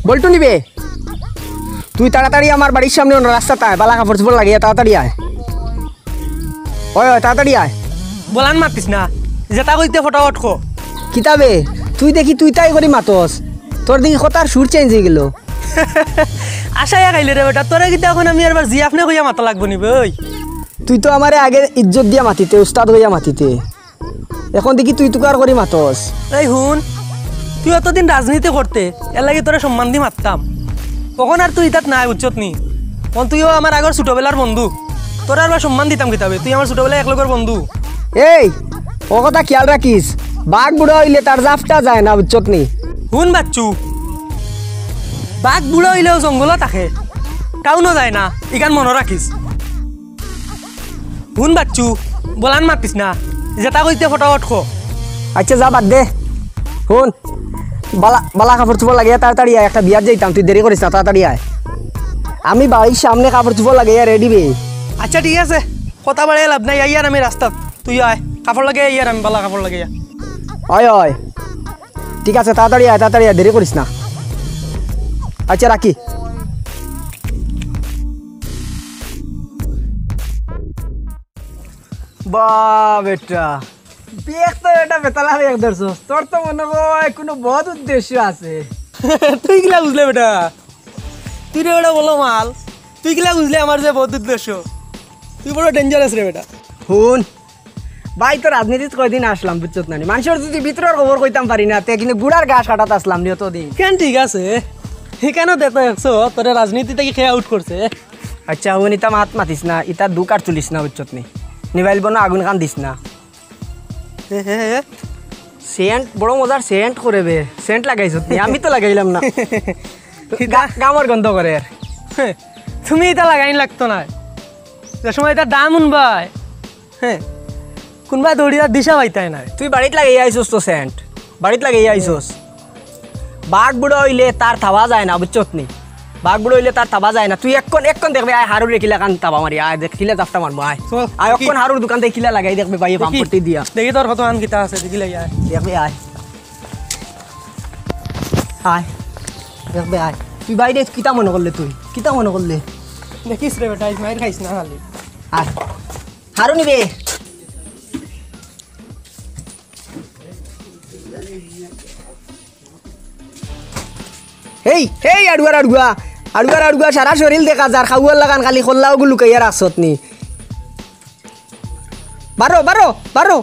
বল্টু নিবে তুই তাড়াতাড়ি আমার বাড়ির সামনে রাস্তাতে আয় বালা কাপড় চোপড় লাগিয়ে তাড়াতাড়ি আয় ওই তাড়াতাড়ি আয় বলান মাতিস না যেটা কইতে ফটাফট কো কিতাবে তুই দেখি তুই তাই করি মাতস তোর দেখি কথার সুর চেঞ্জ হয়ে গেল আশায়া খাইলে রে বেটা তোরে কিতা এখন আমি এবার জি আপনি কইয়া মাথা লাগবো নি ভাই তুই তো আমারে আগে ইজ্জত দিয়া মাতিতে উস্তাদ হইয়া মাতিতে এখন দেখি তুই তুকার করি মাতস এই হুন তুই এতদিন রাজনীতি করতে এর লাগি তোরে সম্মান দি মারতাম তখন আর তুই ইতাত নাই উচ্চত নি তখন তুইও আমার আগর ছোটবেলার বন্ধু তোর আর সম্মান দিতাম কিতাবে তুই আমার ছোটবেলায় এক লগের বন্ধু এই ও কথা খেয়াল রাখিস বাঘ বুড়ো হইলে তার জাফটা যায় না উচ্চত নি হুন বাচ্চু বাঘ বুড়ো হইলেও জঙ্গলত থাকে টাউনও যায় না ইখান মনে রাখিস হুন বাচ্চু বলান মাতিস না যেটা কইতে ফটাফট খো আচ্ছা যা বাদ দে শুন বালা বালা কাপড় চোপড় লাগিয়ে তাড়াতাড়ি আয় একটা বিয়ার যাইতাম তুই দেরি করিস না তাড়াতাড়ি আয় আমি বাড়ির সামনে কাপড় চোপড় লাগিয়ে রেডি বে আচ্ছা ঠিক আছে কথা বাড়িয়ে লাভ নাই আইয়ার আমি রাস্তাত তুই আয় কাপড় লাগে আইয়ার আমি বালা কাপড় লাগে হয় হয় ঠিক আছে তাড়াতাড়ি আয় দেরি করিস না আচ্ছা রাখি বা বেটা বেশ তো এটা বেতালা বেগ ধরছস তোর তো মনে হয় কোনো বহুত উদ্দেশ্য আছে তুই কিলা বুঝলে বেটা তুই রে বেটা বলো মাল তুই কিলা বুঝলে আমার যে বহুত উদ্দেশ্য তুই বড় ডেঞ্জারাস রে বেটা শুন ভাই তো রাজনীতিত কয়দিন আসলাম বুঝছত না মানুষের যদি ভিতরের খবর কইতাম পারি না তে কিন্তু গুড়ার ঘাস কাটাত আসলাম নিয়ত দিন কেন ঠিক আছে সেখানেও দেখো একশো তোর রাজনীতি থেকে খেয়ে আউট করছে আচ্ছা হুন ইতা মাত মাতিস না ইতা দু কাট চলিস না বুঝছত নি নিবাইল বনো আগুন কান দিস না সেন্ট বড় মজার সেন্ট করে বে সেন্ট লাগাইছ আমি তো লাগাইলাম না গামর গন্ধ করে তুমি এটা লাগাইন লাগতো না যে সময় এটা দাম উনবাই হ্যাঁ কোনবা দৌড়িয়া দিশা পাইতাই না তুই বাড়িত লাগাই আইসোস তো সেন্ট বাড়িত লাগাই আইসোস বাঘ বুড়ো হইলে তার থাবা যায় না বুঝছত নি বাঘ বুড়ো হইলে তার থাবা যায় না তুই এক্ষণ দেখবে আয় হারুর রেখিলা কান তাবা মারি আয় দেখিলে জাফটা মারবো আয় আয় এক্ষণ হারুর দোকান দেখিলা লাগাই দেখবে ভাই পাম্প করতে দিয়া দেখি তোর কত আন কিতা আছে দেখিলে আয় দেখবে আয় আয় দেখবে আয় তুই বাইরে কিতা মনে করলে তুই কিতা মনে করলে দেখিস রে বেটা মায়ের খাইস না খালি আয় হারু নিবে হেই হেই আড়ুয়া সারা শরীর দেখা যার খাওয়ার লাগান খালি খোল্লাও গুলো লুকাইয়া রাখছত নি বারো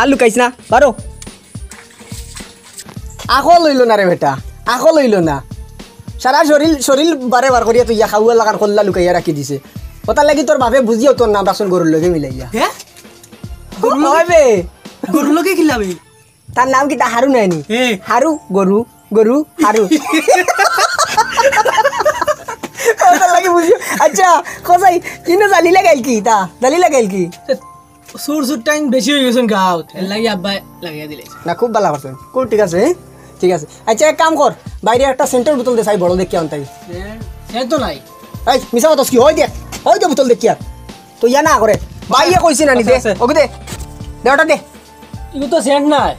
আর লুকাইছ না বারো আখো লইল না রে বেটা আখো লইল না সারা শরীর বারে বার করিয়া তুই খাওয়ার লাগান খোল্লা লুকাইয়া রাখি দিছে ওটার লাগি তোর বাপে বুঝিও তোর নাম রাসন গরুর লগে মিলাইয়া হ্যাঁ গরুর লগে খিলাবে তার নাম কি তা হারু নাইনি হারু গরু হারু লাগে বুঝিও আচ্ছা খসাই কিনে জালি লাগাইল কি সুর টাইম বেশি হয়ে গেছেন গাঁত লাগি আব্বা লাগাইয়া দিলে না খুব ভালো করছেন কোন ঠিক আছে আচ্ছা এক কাম কর বাইরে একটা সেন্টার বোতল দে চাই বড় দেখি আনতাই সে তো নাই এই মিছা কথা কি হয় দে বোতল দেখি আর তো ইয়া না করে বাইরে কইছি না নি দে ওকে দে ওটা দে ইগো তো সেন্ট নাই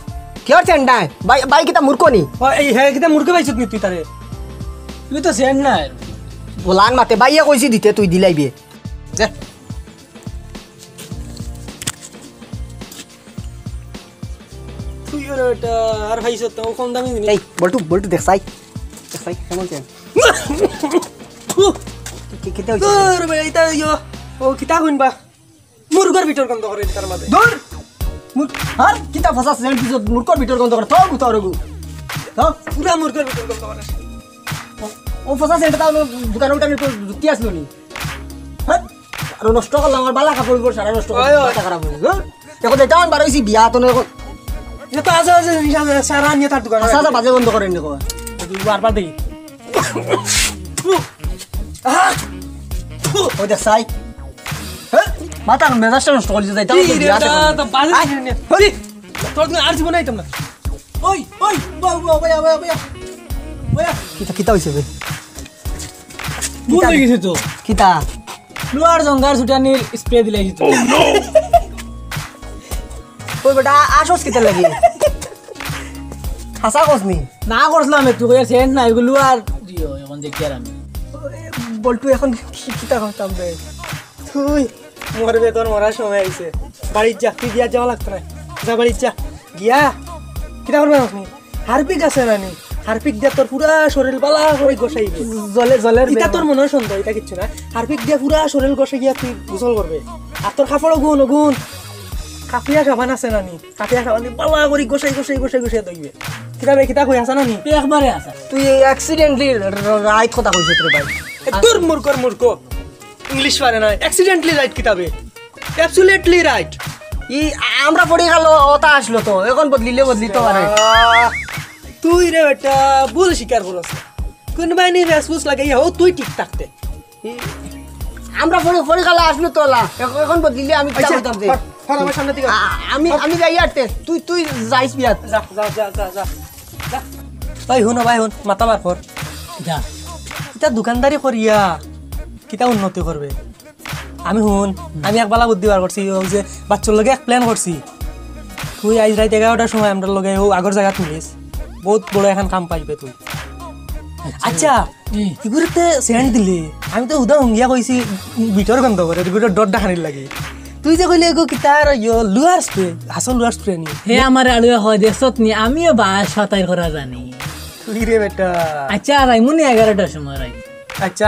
কিয়র সেন্ট নাই বাই কিতা মূর্খ নি এই হে কিতা মূর্খ পাইছত নি তুই তারে ইগো তো সেন্ট নাই বলান মাতে বাইরে কইছি দিতে তুই দিলাইবি দে তুই ওটা আর ভাইছত তো কম দামি নি এই বলটু দেখাই কেমন কেন কিতা হইছে তোর ভাই এটা ইয়ো ও কিতা কইনবা মুরগর ভিতর গন্ধ করে তার মাঝে দূর আর কিতা ফসা সেন্ট দিছ মুরগর ভিতর গন্ধ করে তো পুরা মুরগর ভিতর গন্ধ করে ও ফসা সেন্ট তাও দোকানে উঠে তো কি আসলো নি হ্যাঁ আর নষ্ট করলাম আমার বালা কাপড় উপর সারা নষ্ট করে মাথা খারাপ হয়ে গেল এখন এটা আমার বারইছি বিয়া তো এখন এটা তো আছে সারা নিয়ে তার দোকানে আচ্ছা বাজে বন্ধ করেন নি বারবার দেখি ও দেখ সাই মাথা মেজাজটা নষ্ট করে যাইতাম তো বাজে নিয়ে তোর আর জীবন আইতাম না ওই বয়া কিতা হইছে বে ভুল হয়ে গেছে তো কিতা লোয়ার জঙ্গার ছুটানির স্প্রে দিলাই তো ওই বেটা আসস কিতা লাগি হাসা কসনি না করছিলাম একটু সেন্ট না এগুলো আর দেখি আর আমি বল্টু এখন কিতা করতাম রে তুই মরবে তোর মরার সময় আইছে বাড়ির যা তুই গিয়া যাওয়া লাগতো না যা বাড়ির যা গিয়া কিতা করবে আপনি হারপিক আছে নানি হারপিক দিয়া তোর পুরা শরীর বালা করে গোসাইবে জলের এটা তোর মনে হয় সন্দেহ এটা কিচ্ছু না হারপিক দিয়া পুরা শরীর গোসাই গিয়া তুই গোসল করবে আর তোর কাপড় গুণ কাপিয়া সাবান আছে নানি কাপিয়া সাবান দিয়ে বালা করে গোসাই দইবে কিতা কই আছে নানি একবারে আসা তুই অ্যাক্সিডেন্টলি রাইট কথা কইছিস রে ভাই তোর মূর্খ ইংলিশ পারে না অ্যাক্সিডেন্টলি রাইট কিতাবে অ্যাবসলিউটলি রাইট ই আমরা পড়ে গেল ওটা আসলো তো এখন বদলিতে পারে তুই রে বেটা ভুল স্বীকার করছ কোনবাই নি ফেসবুক লাগাইয়া ও তুই ঠিক থাকতে আমরা পড়ে গেল আসলো তো এখন বদলিলে আমি কি করতাম রে আমার সামনে থেকে আমি যাই আটতে তুই যাইস বিয়াত যা ভাই হুন মাথা বার কর যা কিতা দোকানদারি করিয়া কিতা উন্নতি করবে আমি একবেলা বুদ্ধি বার করছি ও যে বাচ্চার লগে এক প্ল্যান করছি তুই আজ রাত 11টার সময় আমরা লগে ও আগর জায়গা তুলিস বহুত বড় এখন কাম পাইবে তুই আচ্ছা এগুলোতে সেন্ট দিলে আমি তো উদা হঙ্গিয়া কইছি ভিতর গন্ধ করে এগুলো ডর ডাকানির লাগে তুই যে কইলে এগো কিতার লুয়ার স্প্রে আসল লুয়ার স্প্রে নি হে আমার আলুয়া হয় দেখছত নি আমিও বাস সাঁতার করা জানি তুই রে বেটা আচ্ছা রাই মনে 11টার সময় রাই আচ্ছা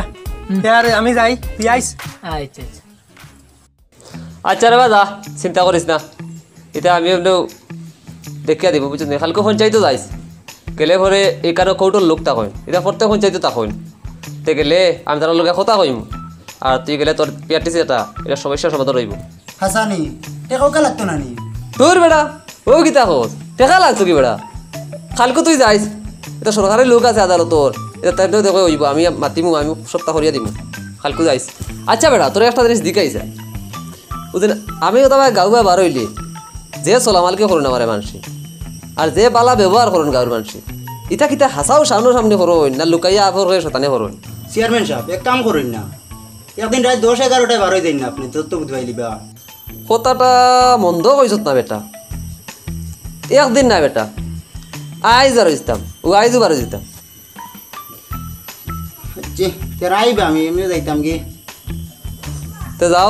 আর আমি যাই তুই আইস আচ্ছা আচ্ছা রে বাদা চিন্তা করিস না এটা আমি একটু দেখিয়া দিব বুঝলি কালকে পঞ্চায়েত যাইস গেলে পরে এখানে কৌটোর লোক তা কইন এটা প্রত্যেক পঞ্চায়েত তা কইন তে গেলে আমি তার লোকে কথা কইম আর তুই গেলে তোর পিআরটিসি এটা সমস্যার সমাধান রইব হাসানি টেকাও লাগতো না নি তোর বেড়া ও গীতা হোস টেকা লাগছো কি বেড়া কালকে তুই যাইস এটা সরকারি লোক আছে আদালতর এটা তাই দেখো হইব আমি মাতিমু আমি সপ্তাহ করিয়া দিমু কালকে যাইস আচ্ছা বেড়া তোর একটা জিনিস দিকাইছে বুঝলি আমিও তো গাঁও বা বার হইলি যে চলামালকে করুন আমার মানুষ আর যে বালা ব্যবহার করুন গাঁর মানুষ ইটা কিতা হাসাও সামনে করুন না লুকাইয়া আফর হয়ে শতানে করুন চেয়ারম্যান সাহেব এক কাম করুন না একদিন রাত 10-11টায় বার হয়ে যাই না আপনি তোর তো বুঝবাই লিবা কথাটা মন্দ কইছত না বেটা একদিন না বেটা আইজ আর ইস্তাম ও আইজও বার দিতাম যে তেরা আইবা আমি এমনিও যাইতাম কি তো যাও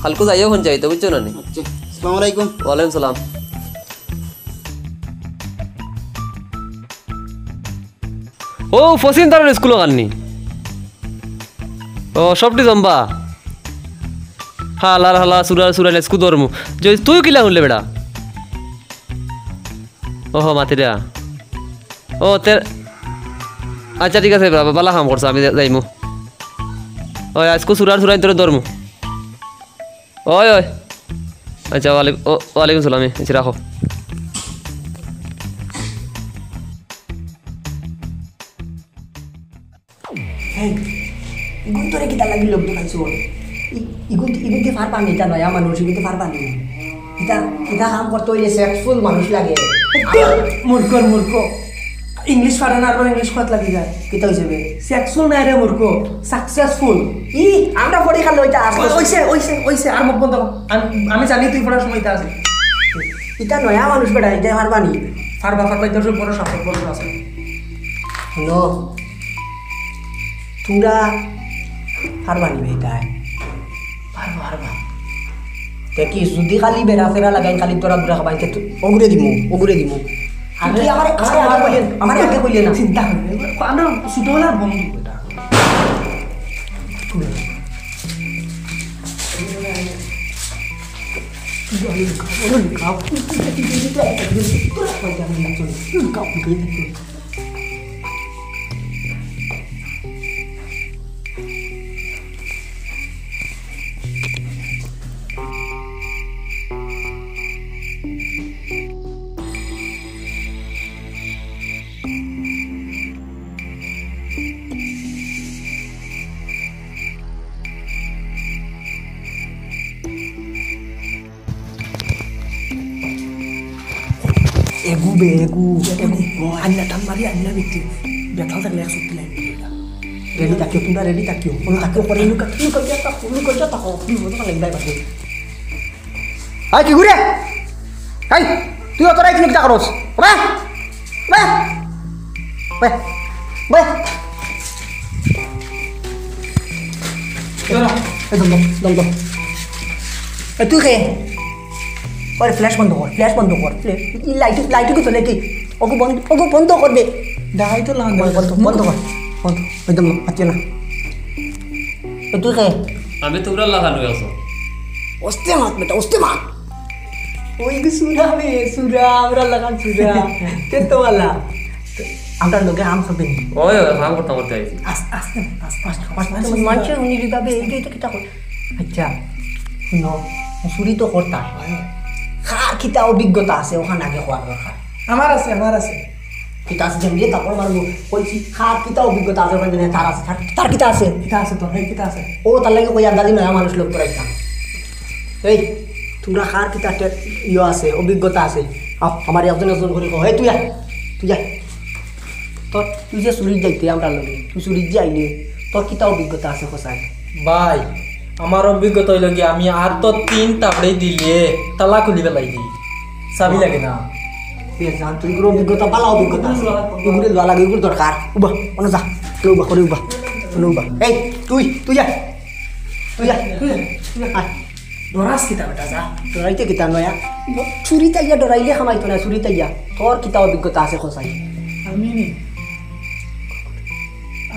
কালকে যাইও পঞ্চায়েত বুঝছো না নি আচ্ছা আসসালামু আলাইকুম ওয়ালাইকুম সালাম ও ফসিন তার স্কুল কাননি ও সবটি জম্বা হালা সুরা স্কু ধরমু তুই কিলা শুনলে বেড়া ওহ মাতিরা ও তের আচ্ছা ঠিক আছে বালা কাম করছো আমি যাইমু ওই আজকু সুরাই তোর ধরমু ওই আচ্ছা ওয়ালাইকুম সালাম এসে রাখো ইগুন তোরে কিতা লাগি লোক দেখাইছো ইগুন দিয়ে ফার পানি এটা নয়া মানুষ ইগুন ফার পানি এটা কাম করতে হইলে সেক্সফুল মানুষ লাগে মূর্খ ইংলিশ পারে না আর ইংলিশ কত লাগি যায় কিতা হইছে বে সেক্সুয়াল নাই রে মূর্খ সাকসেসফুল ই আমরা পড়ে খালে ওইটা আসলে ওইসে আর মুখ বন্ধ কর। আমি জানি তুই পড়ার সময় আছে এটা নয়া মানুষ বেটা এটা ফার পানি ফারবা তোর বড় সম্পর্ক আছে নো তোরা ফার পানি বেটা ফারবা দেখি যদি খালি বেড়া ফেরা লাগাই খালি তোরা বুড়া খাবাই ওগুরে দিমু আমার আগে কইলে না চিন্তা করবে আমরা ছোটবেলার বন্ধু এটা এগু আন্না টান মারি আন্না বিক্রি বেতাল থাকলে 100 লাইন রেডি থাকিও তোমরা রেডি থাকিও কোনো থাকিও করে লুকা তাকো বিপদ লাগবে বাকি আই কি ঘুরে আই তুই অতরা এখানে কি করছ বে এই দম দম দম এই তুই খেয়ে ওরে ফ্ল্যাশ বন্ধ কর ফ্ল্যাশ লাইটকে চলে কি ওকে বন্ধ করবে দেখাই তো লাগান বন্ধ কর বন্ধ একদম আচ্ছা না এই তুই খেয়ে আমি তোমরা লাগানো আছো ওস্তে মাত বেটা ওস্তে মাত ওই কি সুরা বে সুরা আমরা লাগান সুরা কে তো वाला আমরা লোকে আম খাবেন ওই ভাঙ করতে আইছি আস্তে মানছে উনি দিবাবে এইটা কিটা কর আচ্ছা শুনো সুরি তো করতা খার কিটা অভিজ্ঞতা আছে ওখানে আগে হওয়ার দরকার আমার আছে কিতা আছে যেমনি তারপর মারবো কইছি খার কিতা অভিজ্ঞতা আছে ওখানে তার আছে তার কিতা আছে কিতা আছে তোর এই কিতা আছে ও তার লাগে কই আন্দাজি নয় মানুষ লোক তোরাইতাম এই তোমরা খার কিতা ইয়ে আছে অভিজ্ঞতা আছে আমার একজন করে কো তুই যা তুই যে চুরিত যাইতে আমরা লগে তুই চুরিত যে আইলে তোর কিতা অভিজ্ঞতা আছে কোথায় ভাই আমার অভিজ্ঞতা হইল কি আমি আর তো 3 তাপড়ে দিলে তালা খুলি পেলাই দিই চাবি লাগে না জান তুই গুলো অভিজ্ঞতা ভালো অভিজ্ঞতা আছে এগুলো লওয়া লাগে এগুলো দরকার উবা অন্য যা তুই উবা করে উবা এই তুই যা আয় ডরাস কিতা বেটা যা ডরাইতে কিতা নয়া চুরি তাইয়া ডরাইলে খামাইতো না চুরি তাইয়া তোর কিতা অভিজ্ঞতা আছে কোথায়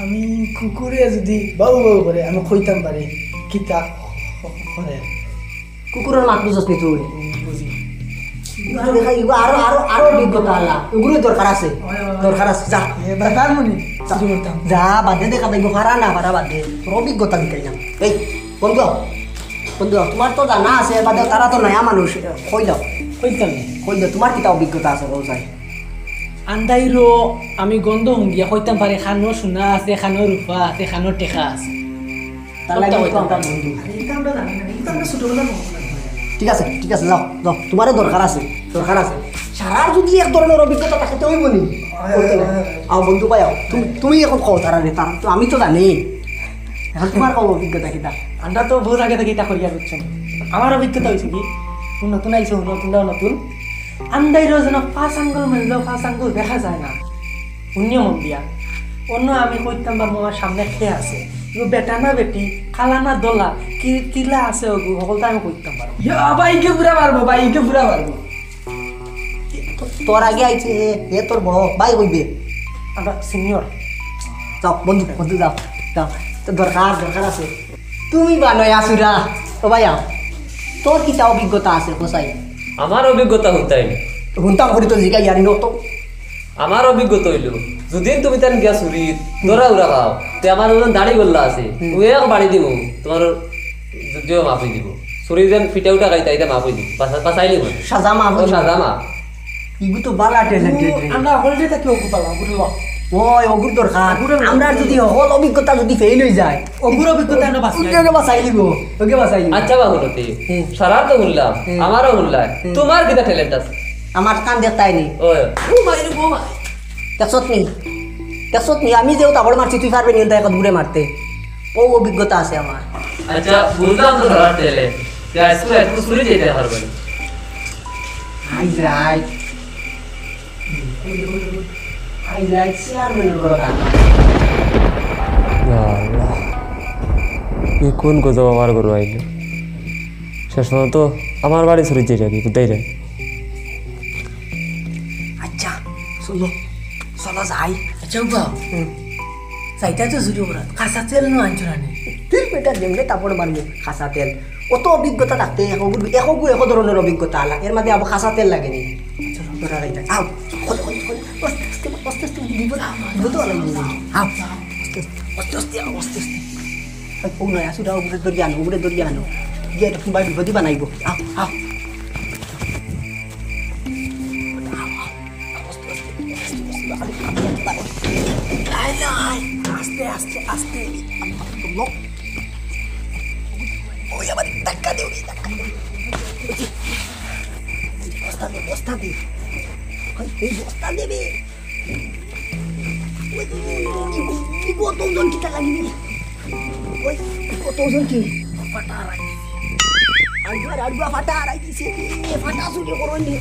আমি কুকুরে যদি বাউ করে আমি কইতাম পারি কিতা করে কুকুরের মাত বুঝস নি তুই বুঝি দেখা এগুলো আরো অভিজ্ঞতা আলা এগুলো দরকার আছে যা ব্যাপার মনি শুরু করতাম যা বাদে দেখা দেখবো পারা না পারা বাদে তোর অভিজ্ঞতা দিতে যাম এই বন্ধু তোমার তো জানা আছে বাদে তারা তো নয়া মানুষ কইলাম তোমার কিতা অভিজ্ঞতা আছে বলছাই আন্দাইরো আমি গন্ধ হুঙ্গিয়া কইতাম পারি খানো সোনা আছে খানো রূপা আছে খানো টেকা আছে তার লাগে তো আমরা বন্ধু ঠিক আছে যাও তোমারও দরকার আছে সারার যদি এক ধরনের অভিজ্ঞতা থাকে তো হইব নি আও বন্ধু পাই তুমি এখন কও তারা রে তার তো আমি তো জানি এখন তোমার কও অভিজ্ঞতা কিতা আমরা তো বহুত আগে থেকে এটা করিয়া করছেন আমার অভিজ্ঞতা হয়েছে কি নতুন আইছে নতুন আন্দাইরো যেন 5 আঙ্গুল মেললেও 5 আঙ্গুল দেখা যায় না শূন্য মন দিয়া অন্য আমি কইতাম বা আমার সামনে খেয়ে আছে বেটা না বেটি কালা না দোলা কিলা আছে সকলটা আমি কইতাম পারবো বাইকে পুরা পারবো তোর আগে আইছে এ তোর বড় ভাই কইবে আমরা সিনিয়র যাও বন্ধু যাও তো দরকার আছে তুমি বানয় আসুরা ও ভাই তোর কিতা অভিজ্ঞতা আছে কোসাই আমার অভিজ্ঞতা হতাই হুনতাম করি তো জিগাই আর নত আমার অভিজ্ঞতা হইল যদি তুমি তার গিয়া চুরি দৌড়া উড়া খাও তে আমার ওজন দাড়ি গোল্লা আছে ও এক বাড়ি দিব তোমার যদিও মাফি দিব চুরি যেন ফিটা উঠা খাইতা এটা মাফি দিব পাসাই নিব সাজা মা সাজা মা ইগু তো বালা ট্যালেন্টেড রে আমরা হলডে থাকি ওগু পালা বুঝল ওই অগুর দরকার আমরা যদি হল অভিজ্ঞতা যদি ফেল হয়ে যায় অগুর অভিজ্ঞতা আমরা ওকে বাঁচাই লিব আচ্ছা বাহুলতে সারার তো শুনলাম আমারও শুনলাম তোমার কিটা ট্যালেন্ট আছে আমার কান দেখতাই নি ওই দেখছত নি আমি যেও তাবড় মারছি তুই পারবি নি এখন ঘুরে মারতে ও অভিজ্ঞতা আছে আমার আচ্ছা বুঝলাম তো সারার ট্যালেন্ট একটু চুরি যেতে পারবেন কোন গজব আমার গরু আইলো শেষ তো আমার বাড়ি চুরি যেটা কি কোথায় রে আচ্ছা চলো যাই আচ্ছা বাবা চাইটা তো জুড়ি ওরা কাঁচা তেল নো আনছো না তুই বেটা যেমনি তাপড় মারবো খাসা তেল অত অভিজ্ঞতা থাকতে এক ধরনের অভিজ্ঞতা আলা এর মধ্যে আবার খাসা তেল লাগেনি বিপদী বানাইব আস্তে আস্তে আস্তে ওই আবার ধাক্কা দেও বস্তা দে এই বস্তা দেবে কত ওজন কিটা লাগিবি ওই কত ওজন কি ফাটা আড়ুয়া ফাটা আড়াই দিছে ফাটা চুরি করো নি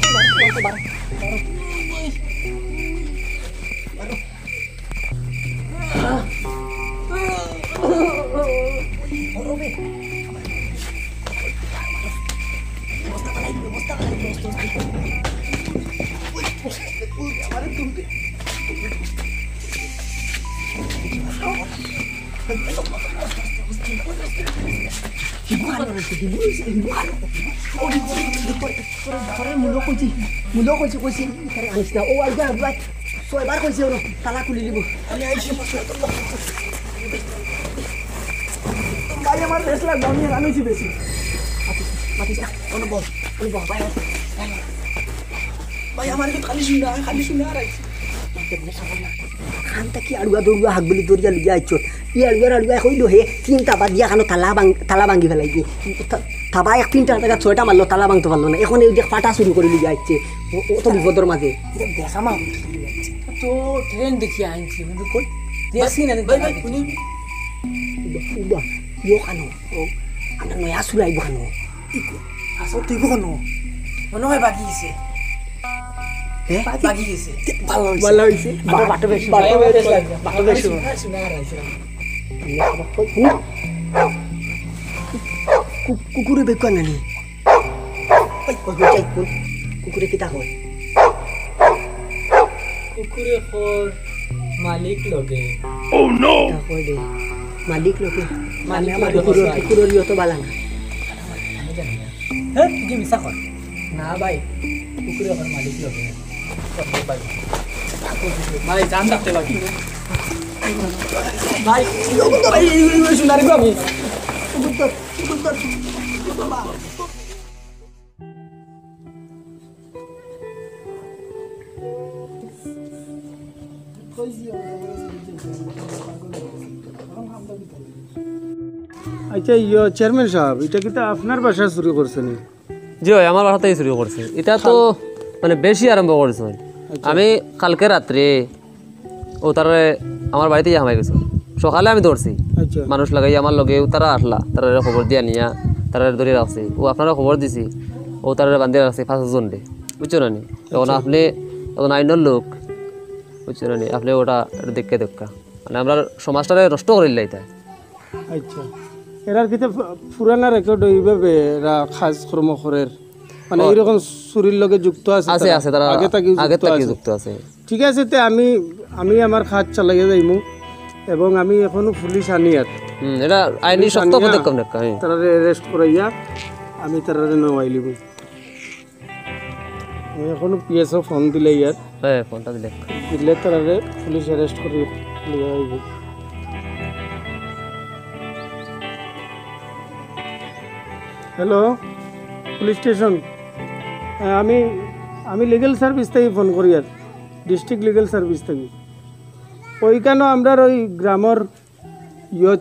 খানটা কি আড়ুয়া দৌড়ুয়া হাকগুলি দৌড়িয়া লুকিয়া আইছো ই আড়ুয়া হইল হে তিন তাবা দিয়া খানো তালা ভাঙ্গি ফেলাই দিয়ে থাবা এক তিনটা টাকা 6টা মারলো তালা ভাঙতে পারলো না এখন এই যে ফাটা শুরু করে লুকিয়া আইছে অত বিপদের মাঝে দেখা মা তো ট্রেন দেখি আইছি কিন্তু কই দেখছি না উবা ইয়ো খানো ও আমরা নয়া শুরু আইব খানো আসল তুই কোনো মনে হয় বাকি গেছে বাকি গেছে ভালো হইছে বাটো বেশি কুকুরে বেকুয়া নানি কুকুরে কিতা হয় কুকুরে খোর মালিক লগে মালিক লোকে মানে আমার কুকুরের ইয়ে তো বালা না আমি জানি না হ্যাঁ তুই কি মিছা কর না ভাই কুকুরে খোর মালিক লগে ভাই জান রাখতে বাকি ভাই শুনারি আমি আচ্ছা চেয়ারম্যান সাহেব এটা কিন্তু আপনার বাসা চুরি করছেন জি হয় আমার বাসাতেই চুরি করছে এটা তো মানে বেশি আরম্ভ করেছে আমি কালকে রাত্রে ও তারা আমার বাড়িতে হামাই গেছো সকালে আমি ধরছি আচ্ছা মানুষ লাগাই আমার লগে তারা আসলা তারা খবর দিয়া নিয়া তারা ধরে রাখছে ও আপনারা খবর দিছি ও তারা বান্ধে রাখছে 5 জন ডে বুঝছো না তখন আপনি তখন আইনের লোক বুঝছো না আপনি ওটা দেখে দেখা মানে আমরা সমাজটারে নষ্ট করে লাইতা আচ্ছা এরার কিন্তু পুরানা রেকর্ড এইভাবে এরা খাস কর্মকরের মানে এইরকম চুরির লগে যুক্ত আছে আছে আছে তারা আগে থেকে যুক্ত আছে ঠিক আছে তে আমি আমার খাত চালাইয়া যাইমু এবং আমি এখনো পুলিশ আনিয়াত এটা আইনি শক্ত পদক্ষেপ নেকা তারা অ্যারেস্ট করাইয়া আমি তারা নওয়াই লিব আমি এখনো পিএসও ফোন দিলে ইয়ার হ্যাঁ ফোনটা দিলে তারা পুলিশ অ্যারেস্ট করে লিয়া আইব হ্যালো পুলিশ স্টেশন আমি লিগেল সার্ভিস থেকে ফোন করি আর ডিস্ট্রিক্ট লিগেল সার্ভিস থেকে ওইখানেও আমরা ওই গ্রামের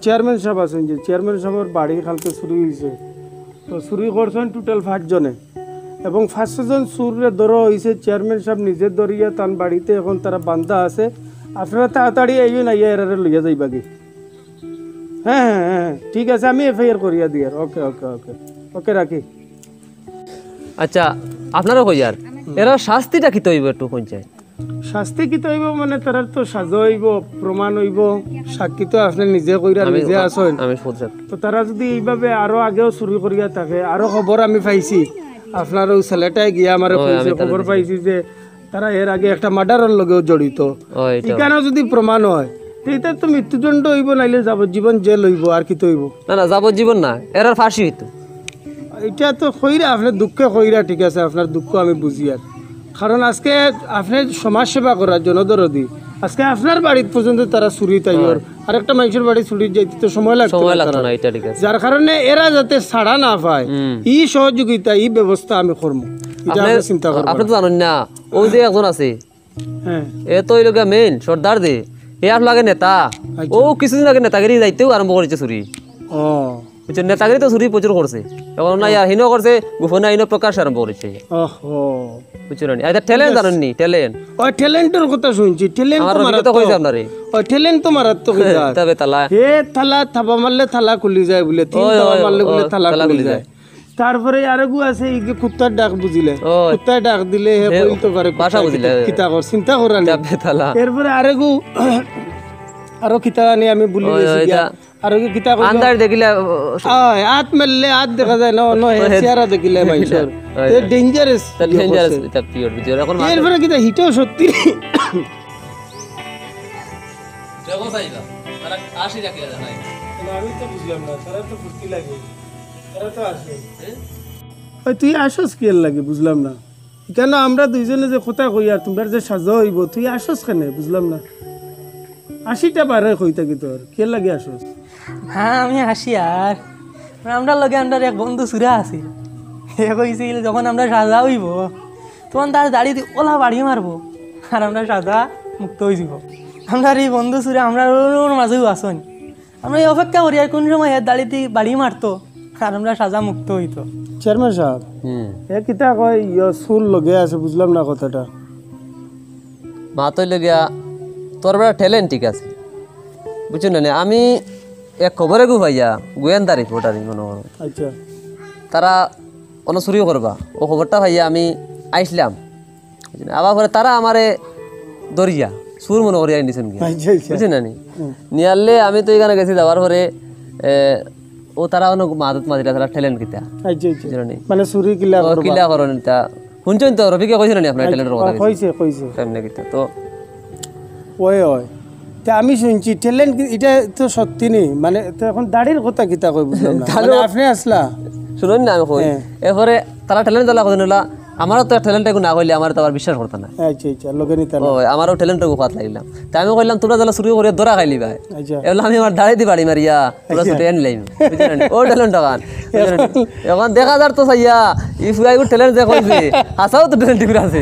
চেয়ারম্যান সাহেব আছেন যে চেয়ারম্যান সাহেবের বাড়ি কালকে চুরি হয়েছে তো চুরি করছেন টোটাল 5 জনে এবং 5 জন চুরে ধরা হয়েছে চেয়ারম্যান সাহেব নিজে ধরিয়া তার বাড়িতে এখন তারা বান্ধা আছে আপনারা তাড়াতাড়ি এই না এরারে লইয়া যাইবা কি হ্যাঁ হ্যাঁ হ্যাঁ ঠিক আছে আমি এফআইআর করিয়া দিই আর ওকে ওকে ওকে ওকে রাখি আচ্ছা আপনারা কই আর এরা শাস্তিটা কি তৈব একটু পঞ্চায়েত শাস্তি কি তো হইব মানে তারা তো সাজা হইব প্রমাণ হইব সাক্ষী তো আপনি নিজে কইরা নিজে আসেন আমি বুঝছি তো তারা যদি এইভাবে আরো আগেও চুরি করিয়া থাকে আরো খবর আমি পাইছি আপনার ওই ছেলেটাই গিয়া আমার খবর পাইছি যে তারা এর আগে একটা মার্ডারের লগেও জড়িত এখানেও যদি প্রমাণ হয় এটা তো মৃত্যুদণ্ড হইব নাইলে যাবজ্জীবন জেল হইব আর কি তো হইব না যাবজ্জীবন না এর ফাঁসি হইতো এটা তো কইরা আপনার দুঃখে কইরা ঠিক আছে আপনার দুঃখ আমি বুঝি আর কারণ আজকে আপনি সমাজ সেবা করার জনদরদি আজকে আপনার বাড়ির পর্যন্ত তারা চুরি তাইর আর একটা মানুষের বাড়ি চুরি যাইতে তো সময় লাগতো না এটা ঠিক আছে যার কারণে এরা যাতে ছাড়া না পায় এই সহযোগিতা এই ব্যবস্থা আমি করব এটা আপনি চিন্তা করবেন আপনি তো জানেন না ও যে একজন আছে হ্যাঁ এ তো এই লগা মেইন সর্দার দে এ আর লাগে নেতা ও কিছুদিন আগে নেতাগিরি যাইতেও আরম্ভ করেছে চুরি ও বুঝছেন নেতাগিরি তো চুরি প্রচুর করছে এখন না আর হিনো করছে গোপনে আইন প্রকাশ আরম্ভ করেছে ওহো বুঝছেন না এটা ট্যালেন্ট জানেন নি ট্যালেন্ট ওই ট্যালেন্টের কথা শুনছি ট্যালেন্ট আমার তো তো মারাত্মক কইছে আপনারে ওই ট্যালেন্ট তো মারাত্মক তবে তালা হে থালা থাবা মারলে থালা খুলি যায় বলে তিন থাবা মারলে বলে থালা খুলি যায় তারপরে আরেকু আছে এই যে কুত্তার ডাক বুঝিলে কুত্তার ডাক দিলে হে বলতে পারে ভাষা বুঝিলে কিতা কর চিন্তা করা তবে তালা এরপরে আরেকু আরো কিতা আনি আমি ভুলি ওই, গেছি ওই, গিয়া। তা- আরো কি কিতা কইলো? আন্দার দেখিলে হাত মেললে হাত দেখা যায় না চেহারা দেখিলে মাইসর ওই, ওই। ডেঞ্জারাস ডেঞ্জারাস এটা পিওর ভিডিও এখন এরপরে কিতা হিটেও সত্যি দেখো সাইবা তারা 80 রাখিয়া দেখায় আমি তো বুঝলাম না তারা তো ফুর্তি লাগে তারা তো আসে ওই তুই আসস কি এর লাগে বুঝলাম না কেন আমরা দুইজনে যে কথা কই আর তোমরা যে সাজা হইব তুই আসস কেন বুঝলাম না 80টা পারে কই থাকি তোর কি এর লাগে আসস হ্যাঁ আমি আসি আর আমরা লগে আমরা এক বন্ধু সুরা আছিল এ কইছিল যখন আমরা সাজা হইব তখন তার দাড়ি দিয়ে ওলা বাড়ি মারবো আর আমরা সাজা মুক্ত হয়ে যাব আমরা এই বন্ধু সুরা আমরা ওর মাঝেও আসন আমরা এই অপেক্ষা করি আর কোন সময় এর দাড়ি দিয়ে বাড়ি মারতো আর আমরা সাজা মুক্ত হইতো চেয়ারম্যান সাহেব এ কিতা কয় সুর লগে আছে বুঝলাম না কথাটা মা তো লগিয়া তোর বড় ট্যালেন্ট ঠিক আছে বুঝছো না আমি এক খবরে গু ভাইয়া গোয়েন্দা রিপোর্টারি মনে করো আচ্ছা তারা অনুসুরিও করবা ও খবরটা ভাইয়া আমি আইসলাম আবার পরে তারা আমারে দরিয়া সুর মনে করিয়া নিছেন কি আচ্ছা আচ্ছা বুঝছি না নিয়ালে আমি তো এখানে গেছি যাওয়ার পরে ও তারা অনেক মাদত মাদিরা তারা ট্যালেন্ট কিতা আচ্ছা আচ্ছা বুঝলো নি মানে সুরি কিলা ও কিলা করেন তা শুনছেন তো রফিকে কইছিল নি আপনার ট্যালেন্টের কথা কইছে কইছে কেমনে কিতা তো ওই ওই তা আমি শুনছি ট্যালেন্ট এটা তো সত্যি নেই মানে তো এখন দাড়ির কথা কিতা কই বুঝলাম না মানে আপনি আসলা শুনুন না আমি কই এরপরে তারা ট্যালেন্ট দলা কথা নিলা আমারও তো ট্যালেন্ট না কইলে আমার তো আবার বিশ্বাস করতে না আচ্ছা আচ্ছা লগে নিতা ও আমারও ট্যালেন্ট কথা লাগলাম তাই আমি কইলাম তোরা যারা শুরু করে দরা খাইলি ভাই আচ্ছা এগুলো আমি আমার দাড়ি দি বাড়ি মারিয়া তোরা ছুটে আনলাম ও ট্যালেন্ট গান এখন দেখা যার তো সাইয়া ই ফুয়াই ট্যালেন্ট দেখ কইছে হাসাও তো ট্যালেন্ট করে আছে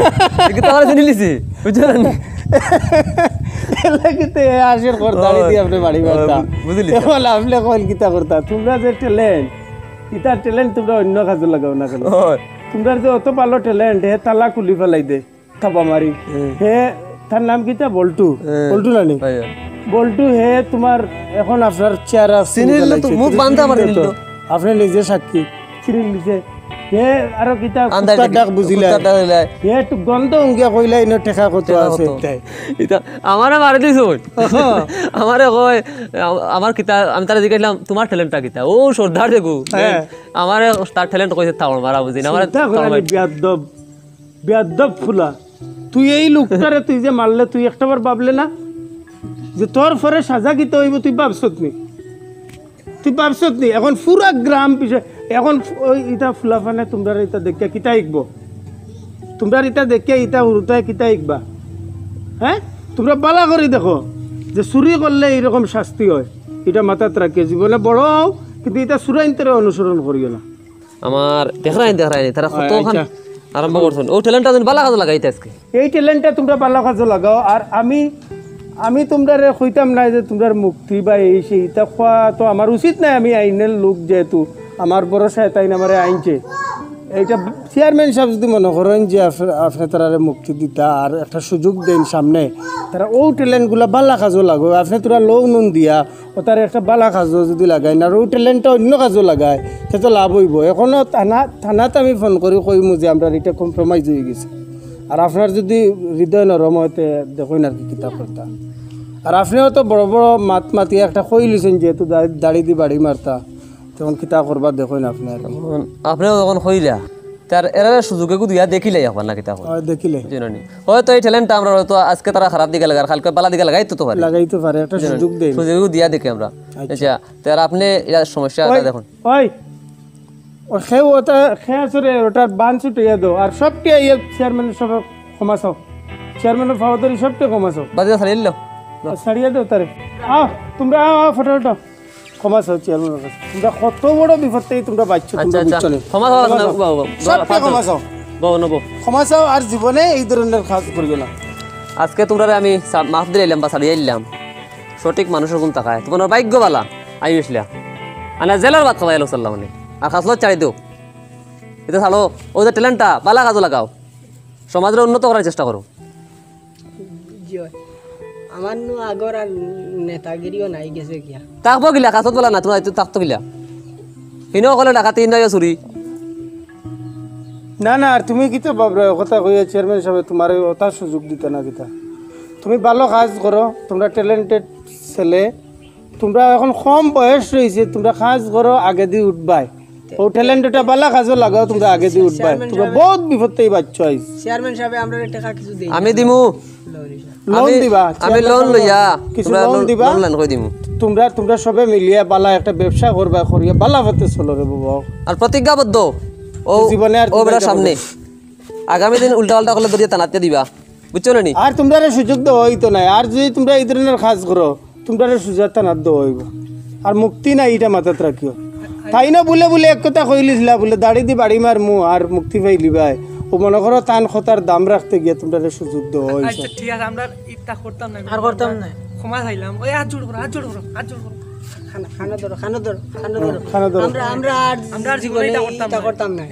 কিন্তু আমার চিনি লিছি বুঝছেন লাগিতে আশের কর দাড়ি দিয়ে আপনি বাড়ি মারতা বুঝলি এখন আপনি কইল কিতা করতা তোমরা যে ট্যালেন্ট ইতা ট্যালেন্ট তোমরা অন্য কাজে লাগাও না কেন তোমরা যে অত ভালো ট্যালেন্ট হে তালা খুলি ফেলাই দে থাপা মারি হে তার নাম কিতা বল্টু বল্টু নানি বল্টু হে তোমার এখন আপনার চেহারা চিনিল তো মুখ বান্ধা মারি দিল আপনি নিজে সাক্ষী চিনিল দিছে হে আরো কিতা কুত্তার ডাক বুঝিলা হে একটু গন্ধ উঙ্গিয়া কইলা ইনো টেকা কত আছে এটা আমারে মারি দিছ আমারে কয় আমার কিতা আমি তারে জিজ্ঞাসলাম তোমার ট্যালেন্টটা কিতা ও সর্দার দেখু আমারে তার ট্যালেন্ট কইছে তাওর মারা বুঝি না আমারে বেয়াদব বেয়াদব ফুলা তুই এই লোকটারে তুই যে মারলে তুই একটাবার ভাবলে না যে তোর ফরে সাজা কিতা হইব তুই ভাবছত নি তুই ভাবছত নি এখন পুরা গ্রাম পিছে এখন ওই ইটা ফুলাফানে তোমরা এটা দেখিয়া কিতা শিখব তোমরা এটা দেখিয়া ইটা উরুতায় কিতা শিখবা হ্যাঁ তোমরা বালা করে দেখো যে চুরি করলে এইরকম শাস্তি হয় এটা মাথাত রাখিয়ে জীবনে বড় হও কিন্তু এটা চুরাইন্তরে অনুসরণ করিও না আমার দেখাই তারা কতখান আরম্ভ করছেন ও ট্যালেন্টটা তুমি বালা কাজে লাগাইতে আজকে এই ট্যালেন্টটা তোমরা ভালো কাজে লাগাও আর আমি তোমরা কইতাম না যে তোমরা মুক্তি বা এই সেই তা খোয়া তো আমার উচিত নাই আমি আইনের লোক যেহেতু আমার বড় সাহেতাইন আমারে আইনছে এইটা চেয়ারম্যান সাহেব যদি মনে করেন যে আপনি তারা মুক্তি দিতা আর একটা সুযোগ দেন সামনে তারা ও ট্যালেন্টগুলো বালা কাজও লাগো আপনি তোরা লো নুন দিয়া ও তার একটা বালা কাজও যদি লাগাই না আর ও ট্যালেন্টটা অন্য কাজও লাগায় সে তো লাভ হইব এখনও থানাত আমি ফোন করি কইমু যে আমরা এটা কম্প্রোমাইজ হয়ে গেছে আর আপনার যদি হৃদয় নরম হইতে দেখুন আর কি কিতাব করতা আর আপনিও তো বড় বড় মাতি একটা কই লিছেন যেহেতু দাড়ি দি বাড়ি মারতা তখন কিতা করবা দেখুন আপনার আপনিও যখন হইলা তার এরা সুযোগে দিয়া দেখিলে এখন না কিতা দেখিলে জানি হয়তো এই ট্যালেন্টটা আমরা হয়তো আজকে তারা খারাপ দিকে লাগার কালকে বালা দিকে লাগাইতো তো পারে লাগাইতে পারে একটা সুযোগ দেই সুযোগ দিয়া দেখি আমরা আচ্ছা তার আপনি এর সমস্যাটা দেখুন ওই ও খেও ওটা খেয়াছরে ওটার বান ছুটিয়ে দাও আর সবটি ইয়ে চেয়ারম্যান সব ক্ষমাসাও চেয়ারম্যানের ফাওয়াদারি সবটি ক্ষমাসাও বাদিয়া ছাড়িয়ে ছাড়িয়ে দাও তারে তোমরা ফটো ক্ষমাসাও চেয়ারম্যানের কাছে তোমরা কত বড় বিপদ থেকে তোমরা বাঁচছো আচ্ছা আচ্ছা ক্ষমা সবটি ক্ষমাসাও ক্ষমাসাও আর জীবনে এই ধরনের কাজ করবে না আজকে তোমরা আমি মাফ দিলাম বা ছাড়িয়ে দিলাম সঠিক মানুষের কোন তাকায় তোমার ভাগ্যবালা আই আসলা আনা জেলার বাদ খাওয়াই সাল্লাহ মানে আর খাসলত চাড়ি দিও এটা ছাড়ো ও যে ট্যালেন্টটা বালা কাজও লাগাও সমাজের উন্নত করার চেষ্টা করো আমার নো আগর আর নেতাগিরিও নাই গেছে কিয়া তাকবো গিলা কাছত বলা না তোমার তাকতো গিলা হিনো কলে ডাকাতি ইন্দায় চুরি না না আর তুমি কিতা বাবরা কথা কইয়া চেয়ারম্যান সাহেব তোমার ওটা সুযোগ দিতে না কিতা তুমি ভালো কাজ করো, তোমরা ট্যালেন্টেড ছেলে, তোমরা এখন কম বয়স রয়েছে, তোমরা কাজ করো, আগে দিয়ে উঠবাই। ও ট্যালেন্টটা ভালো কাজও লাগাও, তোমরা আগে দিয়ে উঠবাই। তোমরা বহুত বিপত্তেই বাচ্চা আইস। চেয়ারম্যান সাহেব আমরা টাকা কিছু দেই আমি দিমু লোন দিবা, আমি লোন লইয়া কিছু তোমরা লোন দিবা, লোন লান কই দিমু তোমরা সবে মিলিয়ে বালা একটা ব্যবসা করবা, করিয়া বালা পথে চলো রে বাবা। আর প্রতিজ্ঞাবদ্ধ ও জীবনে আর ও বেড়া সামনে আগামী দিন উল্টা পাল্টা করলে দরিয়া টানাতে দিবা, বুঝছো না নি? আর তোমরা সুযোগ দেওয়া হইতো নাই। আর যদি তোমরা এই ধরনের কাজ করো, তোমরা সুযোগ টানার দেওয়া হইব। আর মুক্তি নাই, এটা মাথাত রাখিও। তাই না বলে বলে এক কথা কইলিছিলা বলে দাড়ি দি বাড়ি মারমু আর মুক্তি পাইলি ভাই। ও মনে করো তান খতার দাম রাখতে গিয়ে তোমরা সুযোগ দেওয়া হয়েছে। আচ্ছা ঠিক আছে, আমরা ইটা করতাম না, আর করতাম না। ক্ষমা চাইলাম। ওই হাত জোড় করো, হাত জোড় করো, হাত জোড় করো। খানা ধরো, খানা ধরো, খানা ধরো। খানা ধরো। আমরা আমরা আর জীবনে এটা করতাম না। করতাম না।